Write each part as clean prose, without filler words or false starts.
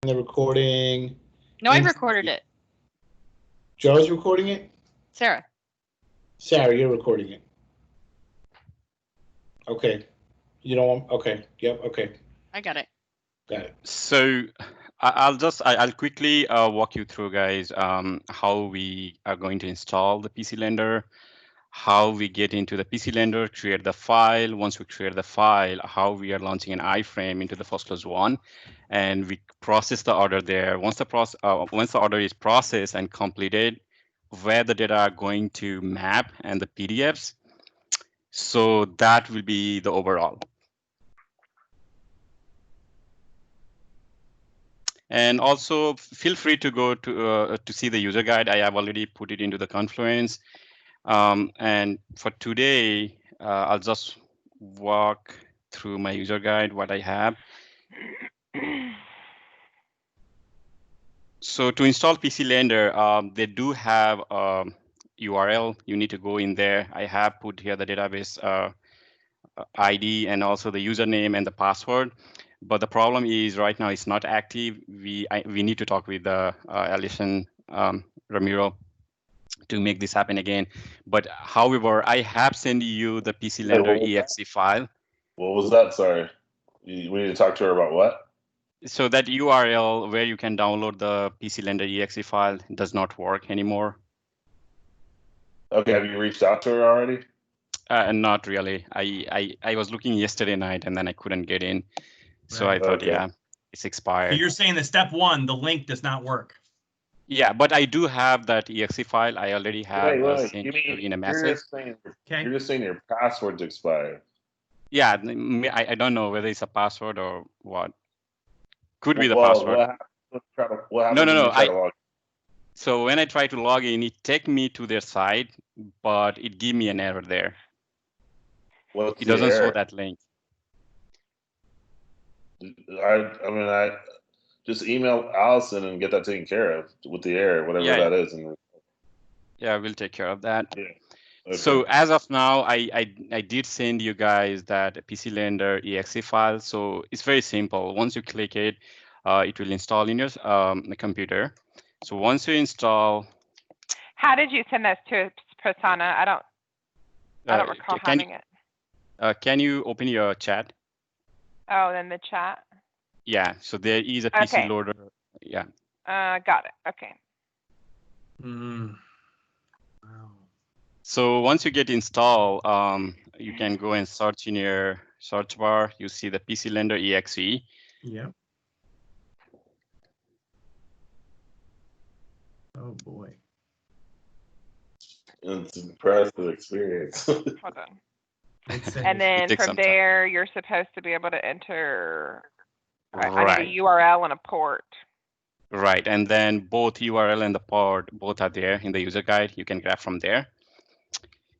the recording. No, I recorded it. Joe's recording it? Sarah. Sarah, you're recording it. Okay. You don't want, okay. Yep, okay. I got it. Got it. So I'll quickly walk you through, guys, how we are going to install the PC Lender, how we get into the PC Lender, create the file. Once we create the file, how we are launching an iframe into the FirstClose1, and we process the order there. Once the order is processed and completed, where the data are going to map and the PDFs. So that will be the overall. And also feel free to go to see the user guide. I have already put it into the Confluence. And for today, I'll just walk through my user guide, what I have. So to install PC Lender, they do have a URL. You need to go in there. I have put here the database ID and also the username and the password. But the problem is right now it's not active. We need to talk with Alison Ramiro to make this happen again. But however, I have sent you the PC Lender exe file. What was that? Sorry. We need to talk to her about what? So that URL where you can download the PC Lender exe file does not work anymore. Okay, have you reached out to her already? Not really. I was looking yesterday night and then I couldn't get in. So I thought, yeah, it's expired. So you're saying that step one, the link does not work. Yeah, but I do have that exe file. I already have sent you in a message. You're just saying your password's expired. Yeah, I don't know whether it's a password or what. Could be the password. What no. So when I try to log in, it take me to their site, but it give me an error there. What's it doesn't show that link. I just email Allison and get that taken care of with the error, whatever that is. Yeah, we'll take care of that. Yeah. Okay. So as of now, I did send you guys that PC Lender exe file. So it's very simple. Once you click it, it will install in your computer. So once you install. How did you send this to Prasanna? I don't recall having it. Can you open your chat? Oh, then the chat. Yeah. So there is a PC loader. Yeah. Got it. Okay. Wow. So once you get installed, you can go and search in your search bar. You see the PC Lender exe. Yeah. Oh boy. It's an impressive experience. Hold on. And then from there, you're supposed to be able to enter I need a URL and a port. Right, and then both URL and the port both are there in the user guide. You can grab from there.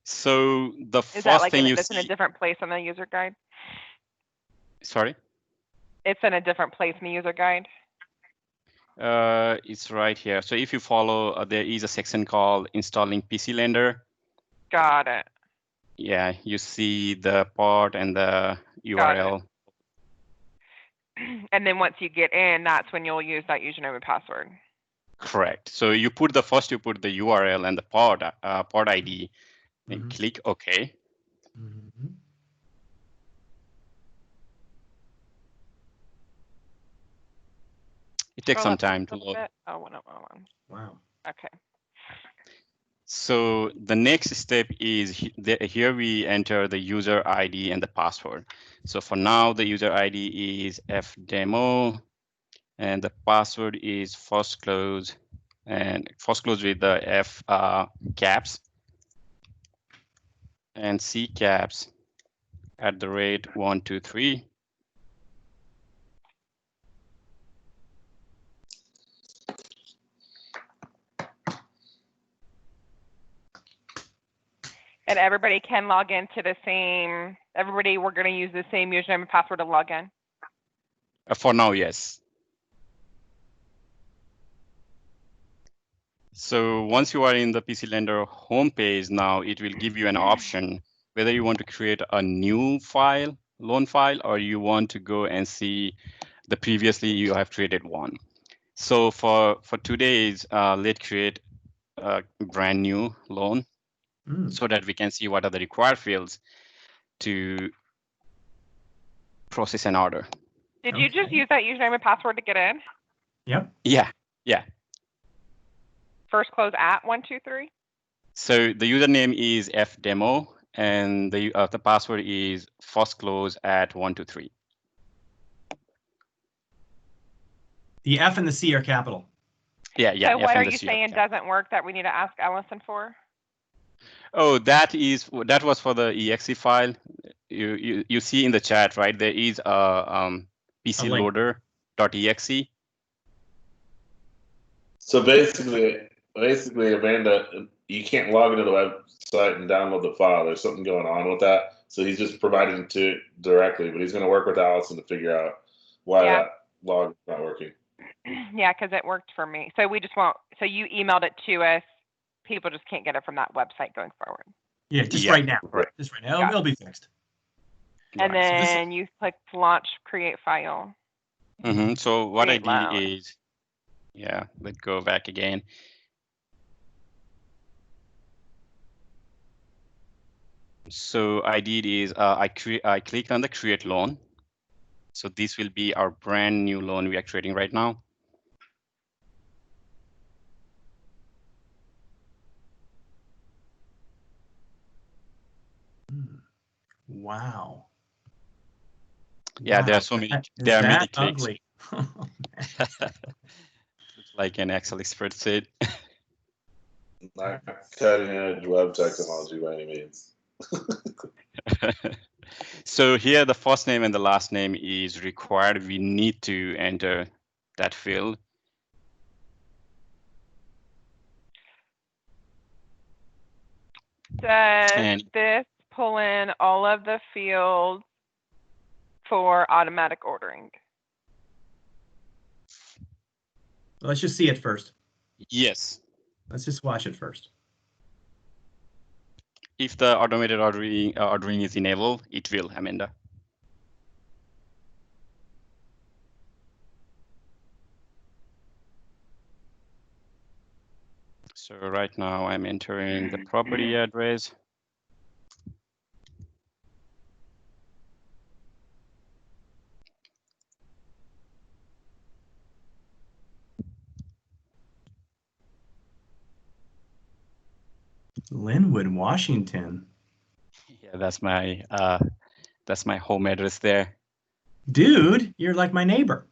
So the first thing you see. It's in a different place on the user guide? Sorry? It's in a different place in the user guide? It's right here. So if you follow, there is a section called installing PC Lender. Got it. Yeah, you see the port and the URL. And then once you get in, that's when you'll use that username and password. Correct. So you put the URL and the port ID, and click OK. It takes some time to load. Oh, 101. Wow. Okay. So the next step is here we enter the user ID and the password. So for now, the user ID is fdemo, and the password is FirstClose, and FirstClose with the F caps and C caps @123. And everybody can log into the same, we're going to use the same username and password to log in? For now, yes. So once you are in the PC Lender homepage now, it will give you an option whether you want to create a new file, loan file, or you want to go and see The previously you have created one. So for today's, let's create a brand new loan so that we can see what are the required fields to process an order. Did you just use that username and password to get in? Yep. Yeah. First close at 123. So the username is fdemo and the password is first close at 123. The F and the C are capital. Yeah. So what F are and the you C saying capital. doesn't work that we need to ask Ellison for? Oh, that was for the exe file. You see in the chat, right? There is a PC loader.exe. So basically, Amanda, you can't log into the website and download the file. There's something going on with that. So he's just providing it to directly, but he's going to work with Allison to figure out why that log is not working. Yeah, because it worked for me. So we just won't. So you emailed it to us. People just can't get it from that website going forward. Yeah, just right now. Right. Just right now. It'll be fixed. And Right. then you click launch, create file. So what I Create loan. did is, let's go back again. So I did is I clicked on the create loan. So this will be our brand new loan we are creating right now. Wow. Yeah, there are so many. There are many clicks. Ugly. It's like an Excel spreadsheet. Not cutting edge web technology by any means. So here the first name and the last name is required. We need to enter that field. Does this pull in all of the fields for automatic ordering? Let's just see it first. Yes. Let's just watch it first. If the automated ordering is enabled, it will, Amanda. So right now I'm entering the property address. Linwood, Washington. Yeah, that's my home address there. Dude, you're like my neighbor.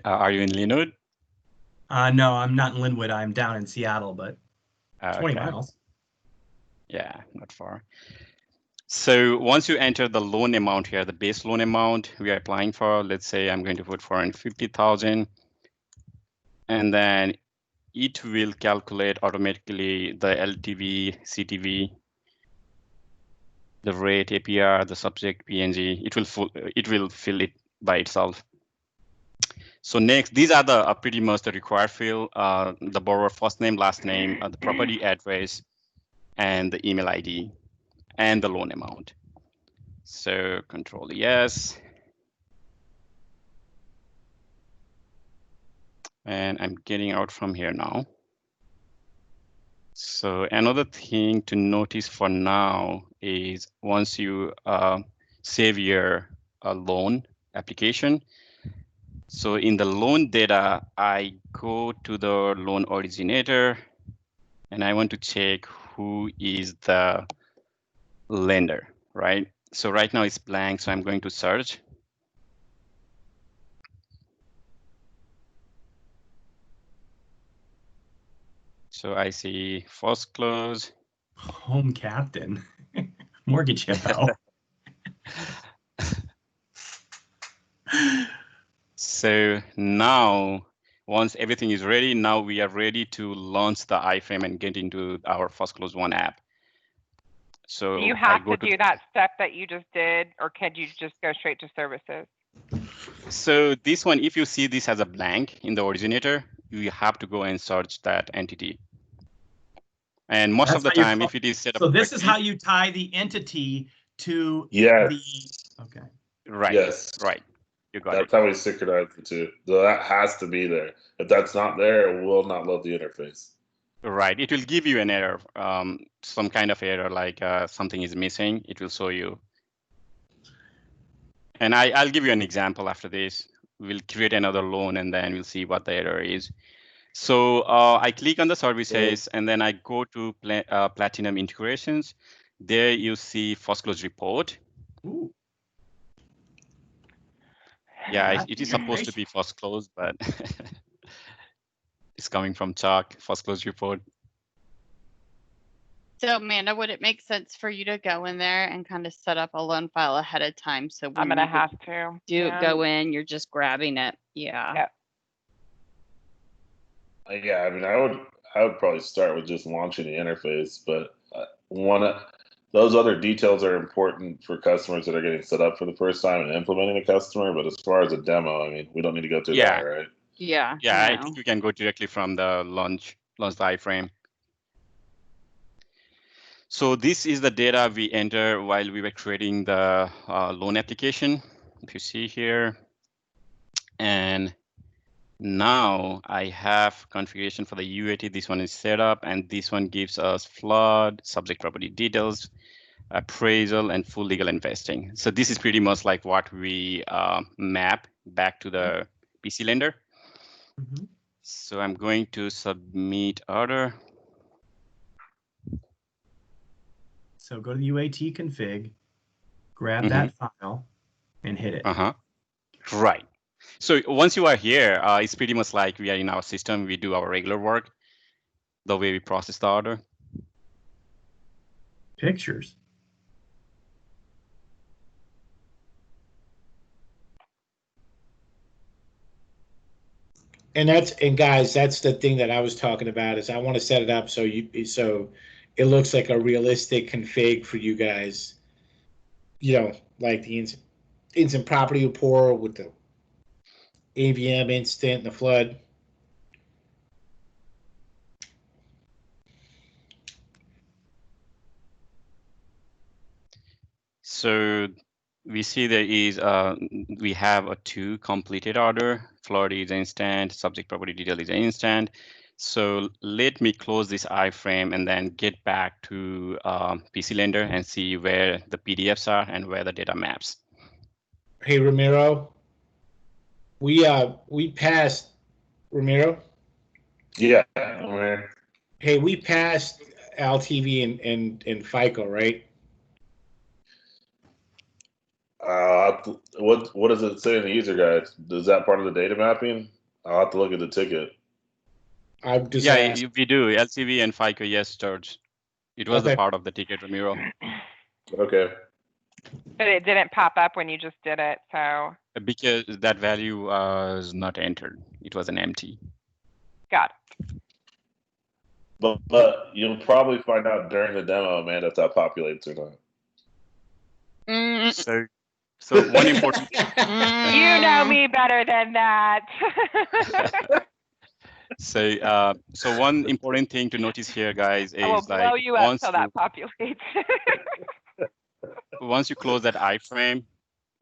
Are you in Linwood? No, I'm not in Linwood. I'm down in Seattle, but 20 Okay. miles. Yeah, not far. So once you enter the loan amount here, the base loan amount we are applying for, let's say I'm going to put $450,000, and then it will calculate automatically the LTV, CTV, the rate, APR, the subject, PNG. It will fill it by itself. So next, these are the pretty much the required field: the borrower first name, last name, the property address, and the email ID, and the loan amount. So Control yes. And I'm getting out from here now. So another thing to notice for now is once you save your loan application, so in the loan data, I go to the loan originator and I want to check who is the lender, right? So right now it's blank, so I'm going to search. So I see first close. Home captain. Mortgage hippo. So now, once everything is ready, now we are ready to launch the iframe and get into our First Close One app. So do you have to do that step that you just did, or could you just go straight to services? So this one, if you see this as a blank in the originator, you have to go and search that entity. And most of the time, if it is set up. So this is how you tie the entity to Yes. the, okay. Right. Yes. Right. You got That's it. how we synchronize the two. So that has to be there. If that's not there, it will not load the interface. Right. It will give you an error, some kind of error, like something is missing. It will show you. And I'll give you an example after this. We'll create another loan and then we'll see what the error is. So I click on the services and then I go to Platinum integrations. There you see first close report. Ooh. Yeah, it is supposed to be first close, but it's coming from Chalk, first close report. So Amanda, would it make sense for you to go in there and kind of set up a loan file ahead of time? So I'm gonna have to go in, you're just grabbing it. Yeah. Yep. Yeah, I mean, I would probably start with just launching the interface, but those other details are important for customers that are getting set up for the first time and implementing a customer. But as far as a demo, I mean, we don't need to go through that, right? Yeah. Yeah, no. I think we can go directly from the launch the iframe. So this is the data we enter while we were creating the loan application, if you see here. And now I have configuration for the UAT. This one is set up, and this one gives us flood, subject property details, appraisal, and full legal investing. So this is pretty much like what we map back to the PC lender. Mm-hmm. So I'm going to submit order. So go to the UAT config, grab that file, and hit it. Right. So once you are here, it's pretty much like we are in our system. We do our regular work, the way we process the order. Pictures. And guys, that's the thing that I was talking about is I want to set it up so it looks like a realistic config for you guys. You know, like the instant property report with the AVM instant and the flood. So we see there is we have a 2 completed order. Flood is instant, subject property detail is instant. So let me close this iframe and then get back to PC Lender and see where the PDFs are and where the data maps. Hey Ramiro, we passed Ramiro. Yeah. Man. Hey, we passed LTV and FICO, right? What does it say in the user guide? Is that part of the data mapping? I'll have to look at the ticket. I'm just we do LTV and FICO. Yes, George. It was a part of the ticket, Ramiro. Okay. But it didn't pop up when you just did it, so. Because that value was not entered. It was an empty. Got it. But you'll probably find out during the demo, Amanda, if that populates or not. So one important. You know me better than that. So one important thing to notice here, guys, is I will blow you up till that populates. Once you close that iframe,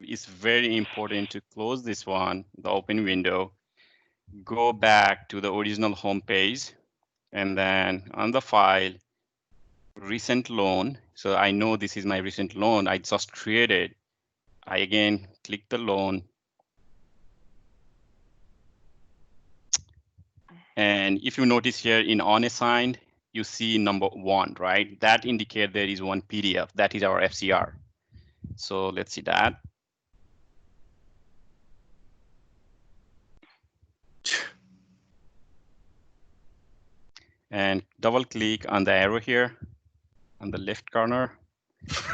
it's very important to close this one, the open window, go back to the original home page, and then on the file, recent loan. So I know this is my recent loan I just created. I again click the loan. And if you notice here in unassigned, you see number 1, right? That indicates there is one PDF. That is our FCR. So let's see that. And double click on the arrow here on the left corner.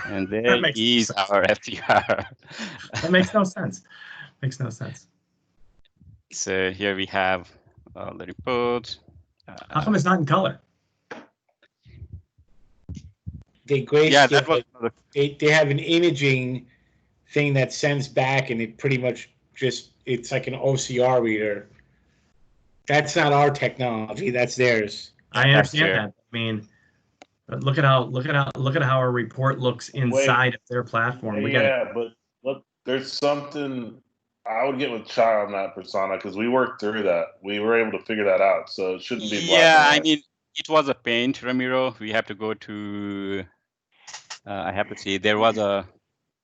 And there is our FCR. That makes no sense. Makes no sense. So here we have the report. How come it's not in color? They have an imaging thing that sends back, and it pretty much it's like an OCR reader. That's not our technology. That's theirs. I understand that. I mean, but look at how our report looks inside of their platform. But look, there's something I would get with Chai on that, Prasanna, because we worked through that. We were able to figure that out, so it shouldn't be black Yeah, and white. I mean, it was a paint, Ramiro. We have to go to. I have to see. There was a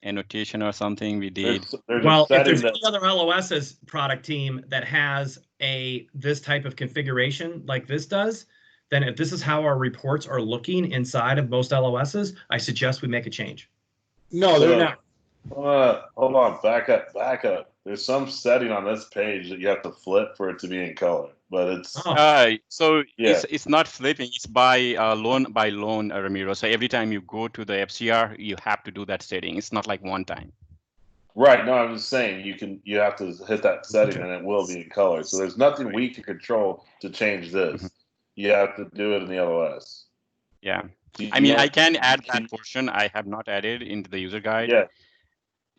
annotation or something we did. Well, if there's any other LOS's product team that has this type of configuration like this does, then if this is how our reports are looking inside of most LOSs, I suggest we make a change. No, they're not. Hold on, back up. There's some setting on this page that you have to flip for it to be in color, but it's it's not flipping. It's by loan, Ramiro. So every time you go to the FCR, you have to do that setting. It's not like one time. Right. No, I'm just saying you have to hit that setting and it will be in color. So there's nothing we can control to change this. You have to do it in the LOS. Yeah. I mean, I can add that portion. I have not added into the user guide. Yeah.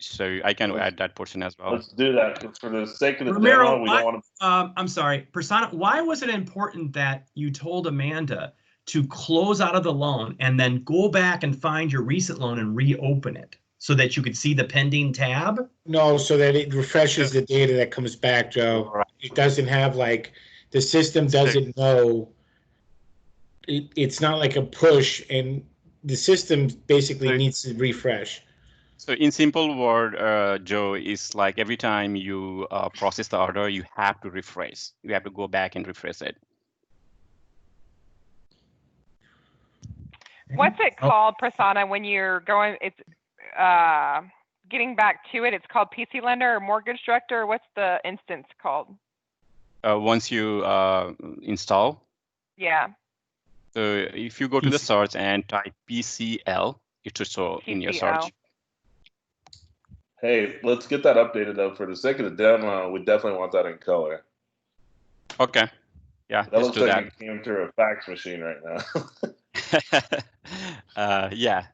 So I can add that portion as well. Let's do that for the sake of the Ramiro, demo. We don't want to. I'm sorry, Prasanna. Why was it important that you told Amanda to close out of the loan and then go back and find your recent loan and reopen it so that you could see the pending tab? No, so that it refreshes the data that comes back, Joe. Right. It doesn't have the system doesn't know. It's not like a push, and the system basically needs to refresh. So in simple word, Joe, is like every time you process the order, you have to refresh. You have to go back and refresh it. What's it called, Prasanna, when you're going, it's getting back to it, it's called PC Lender or Mortgage Director? What's the instance called? Once you install? Yeah. So if you go to the search and type PCL, it should show in your search. Hey, let's get that updated though. For the sake of the demo, we definitely want that in color. Okay. Yeah. That looks like it came through a fax machine right now. Yeah.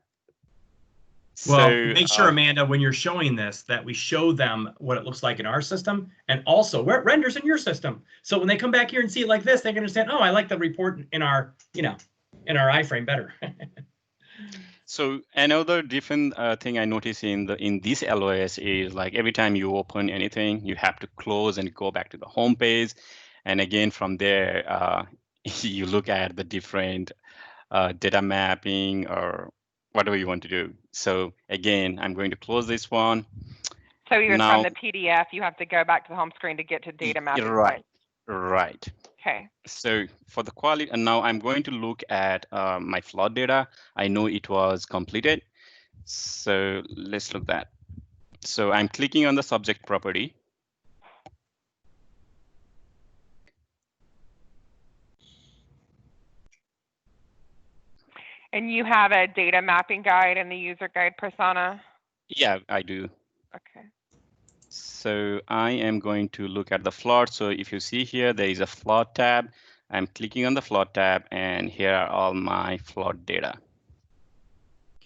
Well, make sure, Amanda, when you're showing this, that we show them what it looks like in our system and also where it renders in your system. So when they come back here and see it like this, they can understand, oh, I like the report in our, in our iframe better. So another different thing I notice in this LOS is like every time you open anything, you have to close and go back to the home page. And again, from there, you look at the different data mapping or whatever you want to do. So again, I'm going to close this one. So even from the PDF, you have to go back to the home screen to get to data mapping. Right. Right. Okay. So for the quality, and now I'm going to look at my flood data. I know it was completed. So let's look at that. So I'm clicking on the subject property. And you have a data mapping guide in the user guide, Prasanna? Yeah, I do. Okay. So I am going to look at the flood. So if you see here, there is a flood tab. I'm clicking on the flood tab, and here are all my flood data.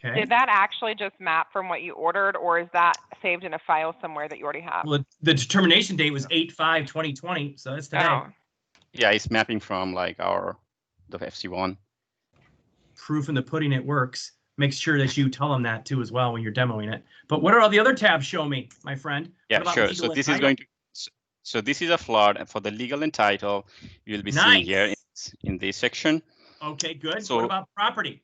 Okay. Did that actually just map from what you ordered, or is that saved in a file somewhere that you already have? Well, the determination date was 8/5/2020, so that's today. Oh. Yeah, it's mapping from like the FC1. Proof in the pudding it works. Make sure that you tell them that too as well when you're demoing it. But what are all the other tabs? Show me, my friend. Yeah, sure. So this is going to. So this is a flood, and for the legal and title, you'll be seeing here in this section. Okay, good. So what about property?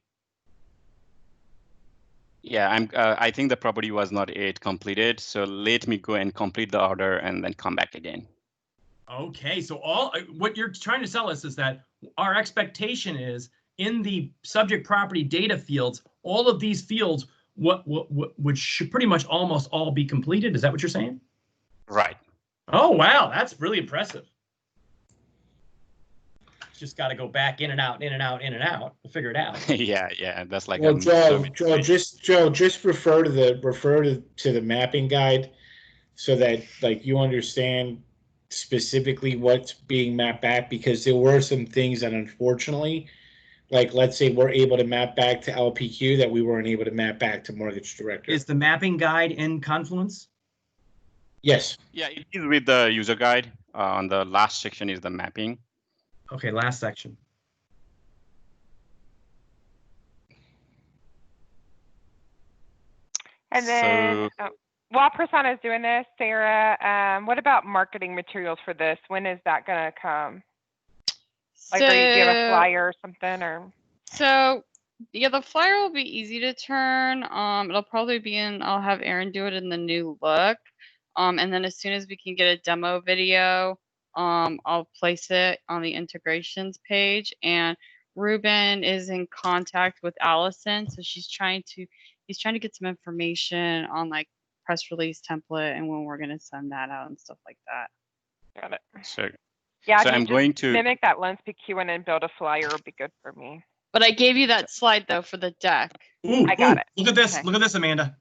Yeah, I think the property was not yet completed. So let me go and complete the order and then come back again. Okay, so what you're trying to tell us is that our expectation is in the subject property data fields, all of these fields, which should pretty much almost all be completed. Is that what you're saying? Right. Oh, wow. That's really impressive. Just got to go back in and out, in and out, in and out. We'll figure it out. yeah. That's like. Well, Joe, just refer to the mapping guide, so that like you understand specifically what's being mapped back, because there were some things that unfortunately, like let's say we're able to map back to LPQ that we weren't able to map back to Mortgage Director. Is the mapping guide in Confluence? Yes. Yeah, it is with the user guide. On the last section is the mapping. Okay, last section. And then while Prasanna is doing this, Sarah, what about marketing materials for this? When is that gonna come? Like, do you have a flyer or something, or? So, yeah, the flyer will be easy to turn. It'll probably be I'll have Aaron do it in the new look. And then as soon as we can get a demo video, I'll place it on the integrations page. And Ruben is in contact with Allison, so he's trying to get some information on like press release template and when we're gonna send that out and stuff like that. Got it. So, Yeah, so I'm going to mimic that Lens PQ and then build a flyer would be good for me. But I gave you that slide though for the deck. Ooh, I got it. Look at this. Okay. Look at this, Amanda.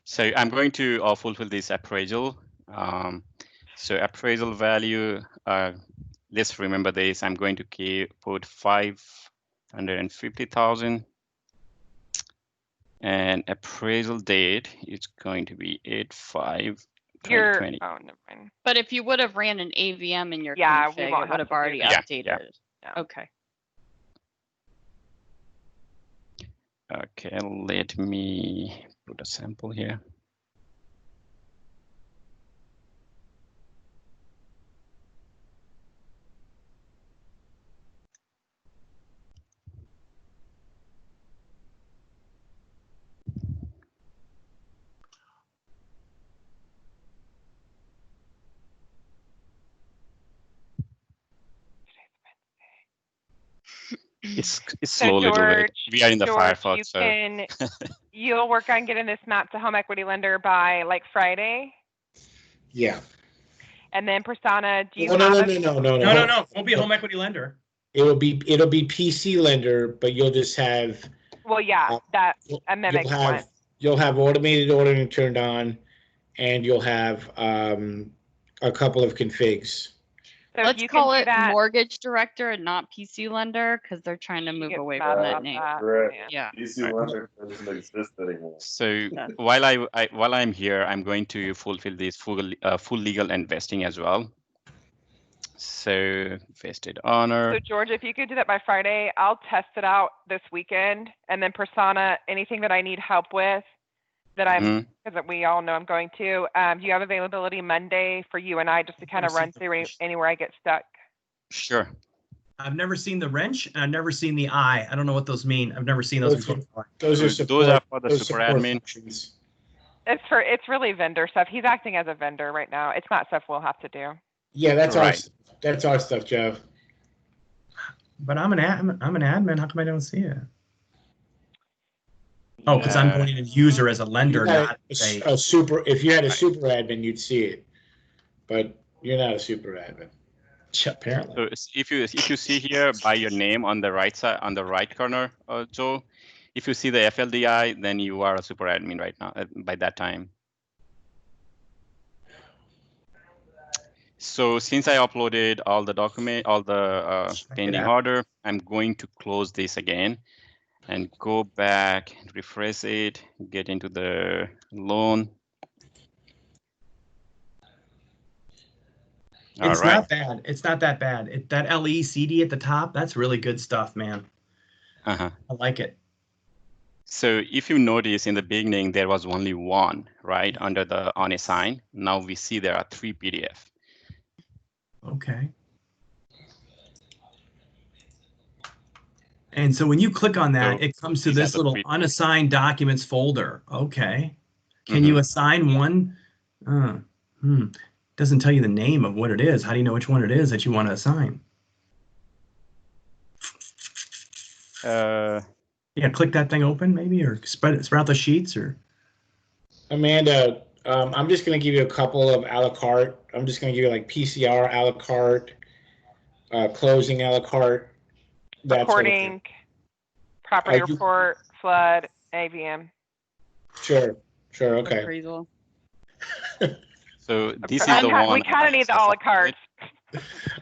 So I'm going to fulfill this appraisal. So appraisal value, let's remember this. I'm going to put 550,000. And appraisal date is going to be 8/5/2020. Oh, never mind. But if you would have ran an AVM in your Yeah, we config, won't it have would have to do already that. updated. Yeah. Okay. Okay, let me put a sample here. It's slow a little bit. We are in the Firefox, so You'll work on getting this map to home equity lender by like Friday, Yeah. and then Prasanna, do you No, have No. Won't be a home equity lender. It'll be PC lender, but you'll just have Well, yeah, that a mimic one. you'll have automated ordering turned on, and you'll have a couple of configs. So Let's call it mortgage director and not PC lender because they're trying to move away from that name. Right. Yeah. PC lender doesn't exist anymore. So while I'm here, I'm going to fulfill this full legal and vesting as well. So vested honor. So George, if you could do that by Friday, I'll test it out this weekend, and then Prasanna, anything that I need help with, that because we all know I'm going to. Do you have availability Monday for you and I just to kind of run through anywhere I get stuck? Sure. I've never seen the wrench, and I've never seen the eye. I don't know what those mean. I've never seen those before. Those are for the super admin. Functions. It's really vendor stuff. He's acting as a vendor right now. It's not stuff we'll have to do. Yeah, that's Right. That's our stuff, Joe. But I'm an admin. How come I don't see it? Oh, because I'm going in user as a lender, not a super. If you had a super admin, you'd see it, but you're not a super admin. Apparently. So if you see here by your name on the right side, on the right corner, Joe, if you see the FLDI, then you are a super admin right now by that time. So since I uploaded all the pending order, I'm going to close this again and go back, refresh it, get into the loan. It's not bad. It's not that bad. That LECD at the top, that's really good stuff, man. I like it. So if you notice in the beginning, there was only one, right, under the on a sign. Now we see there are 3 PDF. Okay. And so when you click on that, it comes to this little unassigned documents folder. Okay. Can you assign one? Doesn't tell you the name of what it is. How do you know which one it is that you want to assign? Yeah, click that thing open maybe, or sprout the sheets, or. Amanda, I'm just going to give you a couple of a la carte. I'm just going to give you like PCR a la carte, closing a la carte. Recording, property report, flood, AVM. Sure, okay. Appraisal. So this is the one. We kind of need the a la carte.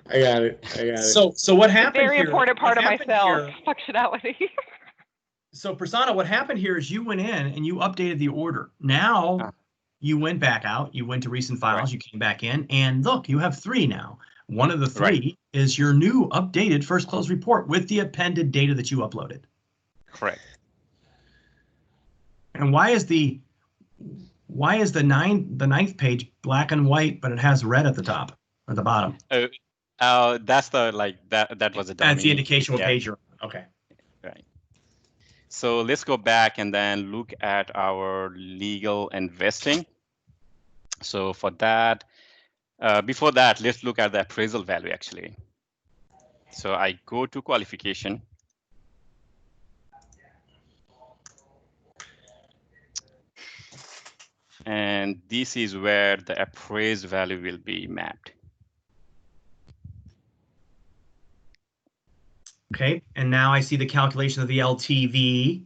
I got it. So what happened? Very important part of myself. Functionality. So Prasanna, what happened here is you went in and you updated the order. Now you went back out. You went to recent files. You came back in, and look, you have 3 now. One of the 3 is your new updated first close report with the appended data that you uploaded. Correct. And why is the Why is the ninth page black and white, but it has red at the top or the bottom? That's the that was a dummy. That's the indication what page you're on. Okay. Right. So let's go back and then look at our legal investing. So for that, before that, let's look at the appraisal value actually. So I go to qualification. And this is where the appraised value will be mapped. Okay, and now I see the calculation of the LTV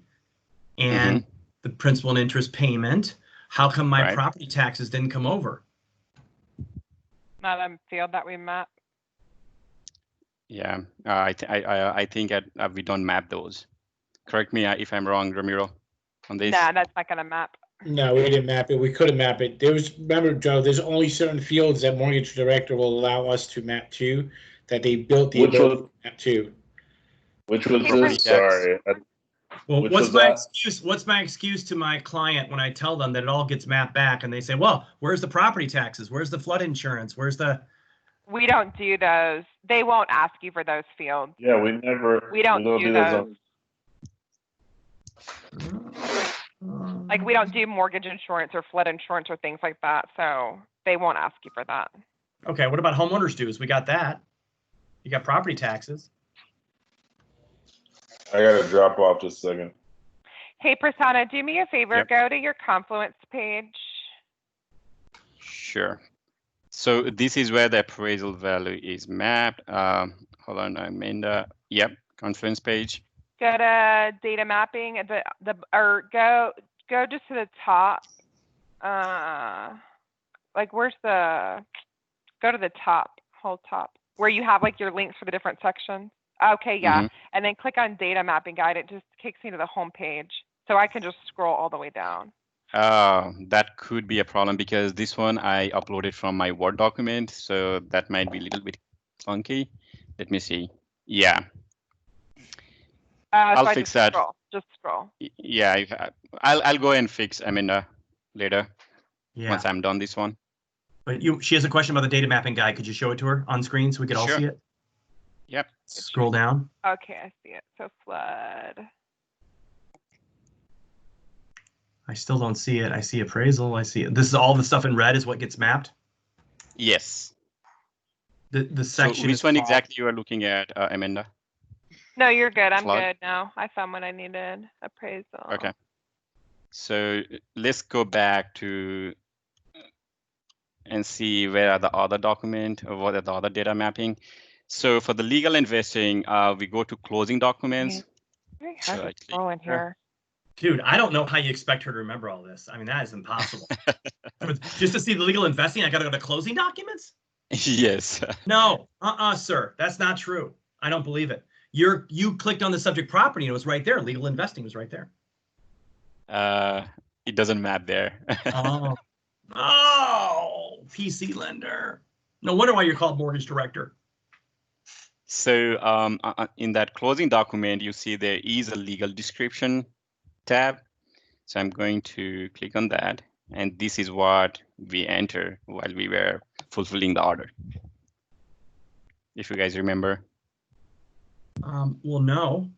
and the principal and interest payment. How come my property taxes didn't come over? Not a field that we map. Yeah, I think we don't map those. Correct me if I'm wrong, Ramiro, on this. Nah, that's not gonna map. No, we didn't map it. We couldn't map it. Remember, Joe, there's only certain fields that Mortgage Director will allow us to map to, that they built the ability to map to. Which was this? Sorry. Well, what's my excuse? What's my excuse to my client when I tell them that it all gets mapped back and they say, well, where's the property taxes? Where's the flood insurance? Where's the... We don't do those. They won't ask you for those fields. Yeah, we don't do those. Like we don't do mortgage insurance or flood insurance or things like that. So they won't ask you for that. Okay, what about homeowners dues? We got that. You got property taxes. I gotta drop off just a second. Hey, Prasanna, do me a favor. Yep. Go to your Confluence page. Sure. So this is where the appraisal value is mapped. Hold on, Amanda. Yep, Confluence page. Go to data mapping at or go just to the top. Like where's go to the top, whole top, where you have like your links for the different sections. Okay, yeah. And then click on data mapping guide. It just takes me to the home page. So I can just scroll all the way down. That could be a problem because this one I uploaded from my Word document. So that might be a little bit clunky. Let me see. Yeah. I'll fix that. Just scroll. Yeah, I'll go and fix Amanda later. Yeah. Once I'm done this one. But she has a question about the data mapping guide. Could you show it to her on screen so we could all see it? Yep. Scroll down. Okay, I see it. So flood. I still don't see it. I see appraisal. I see it. This is all the stuff in red is what gets mapped? Yes. The section. So which one exactly you are looking at, Amanda? No, you're good. I'm good now. I found what I needed. Appraisal. Okay. So let's go back to and see where are the other document or what are the other data mapping. So for the legal investing, we go to closing documents. Very hard to scroll in here. Dude, I don't know how you expect her to remember all this. I mean, that is impossible. Just to see the legal investing, I got to go to closing documents? Yes. No, sir. That's not true. I don't believe it. You clicked on the subject property and it was right there. Legal investing was right there. It doesn't map there. Oh, PC lender. No wonder why you're called Mortgage Director. So in that closing document, you see there is a legal description tab. So I'm going to click on that. And this is what we enter while we were fulfilling the order. If you guys remember. Well, no,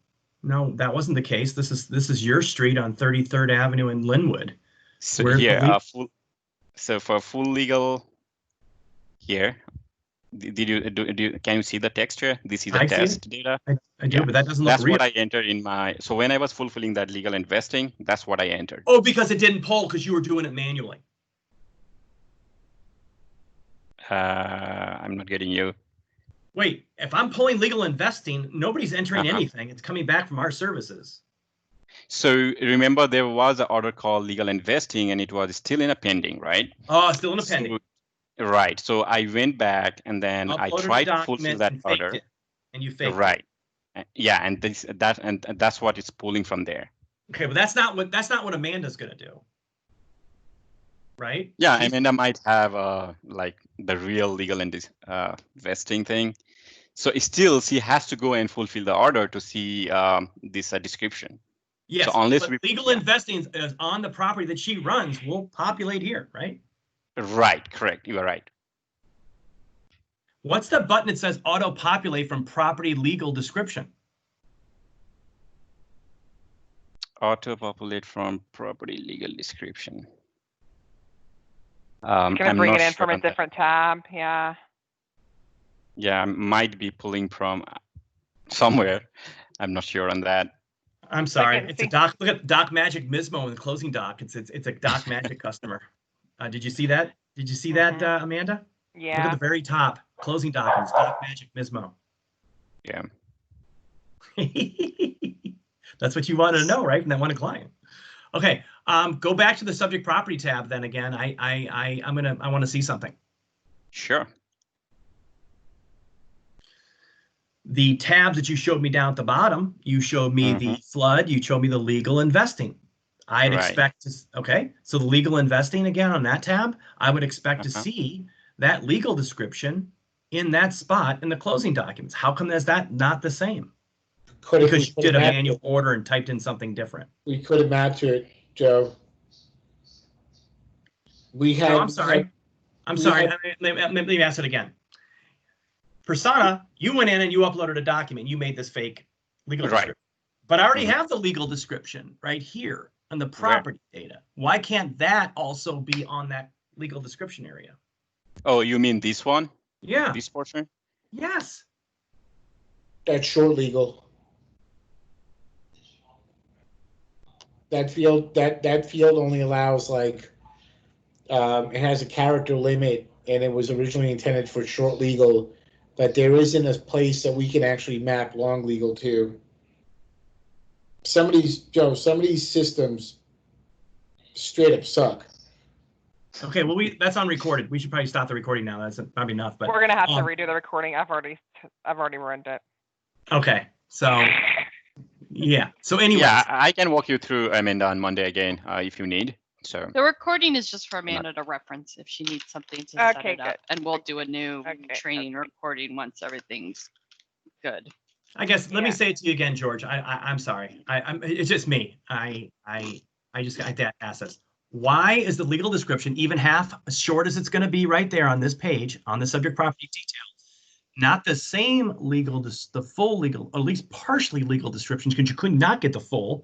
that wasn't the case. This is your street on 33rd Avenue in Linwood. So here, so for full legal here, did you can you see the text here? This is the test data. I do, but that doesn't look real. That's what I entered in my. So when I was fulfilling that legal investing, that's what I entered. Oh, because it didn't pull because you were doing it manually. I'm not getting you. Wait, if I'm pulling legal investing, nobody's entering anything. It's coming back from our services. So remember, there was an order called legal investing, and it was still in a pending, right? Oh, still in a pending. So, right. So I went back and then I tried to fulfill that order. And you faked right. Yeah, and that's what it's pulling from there. Okay, but that's not what Amanda's gonna do. Right? Yeah, Amanda might have like the real legal investing thing. So still, she has to go and fulfill the order to see this description. Yes, So unless but we legal investing is on the property that she runs will populate here, right? Right, correct. You are right. What's the button that says auto populate from property legal description? Auto populate from property legal description. Gonna I'm bring not it in sure from a on that. different tab. Yeah. Yeah, I might be pulling from somewhere. I'm not sure on that. I'm sorry. can It's a see- doc. Look at Doc Magic Mismo in the closing doc. It's a Doc Magic customer. Did you see that? Did you see that, Amanda? Look at Yeah. the very top. Closing documents. Doc Magic Mismo. Yeah. That's what you wanted to know, right? From that one client. Okay. Go back to the subject property tab. Then again, I want to see something. Sure. The tab that you showed me down at the bottom, you showed me the flood, you showed me the legal investing. I'd Right. expect to, okay, so the legal investing again on that tab, I would expect to see that legal description in that spot in the closing documents. How come is that not the same? Because you did a manual order and typed in something different. We could have matched it, Joe. We had. No, I'm sorry. Let me ask it again. Persona, you went in and you uploaded a document. You made this fake legal description. But I already have the legal description right here on the property data. Why can't that also be on that legal description area? Oh, you mean this one? Yeah. This portion? Yes. That's short legal. That field only allows like it has a character limit, and it was originally intended for short legal, but there isn't a place that we can actually map long legal to. Some of these systems straight up suck. Okay, well, that's unrecorded. We should probably stop the recording now. That's probably enough. But We're gonna have to redo the recording. I've already run it. Okay, so yeah. So anyway, yeah, I can walk you through Amanda on Monday again if you need. So the recording is just for Amanda to reference if she needs something to set it up, and we'll do a new training recording once everything's good. I guess let me say it to you again, George. I'm sorry. It's just me. I just got to ask this. Why is the legal description even half as short as it's going to be right there on this page on the subject property detail? Not the same legal, the full legal, or at least partially legal descriptions, because you could not get the full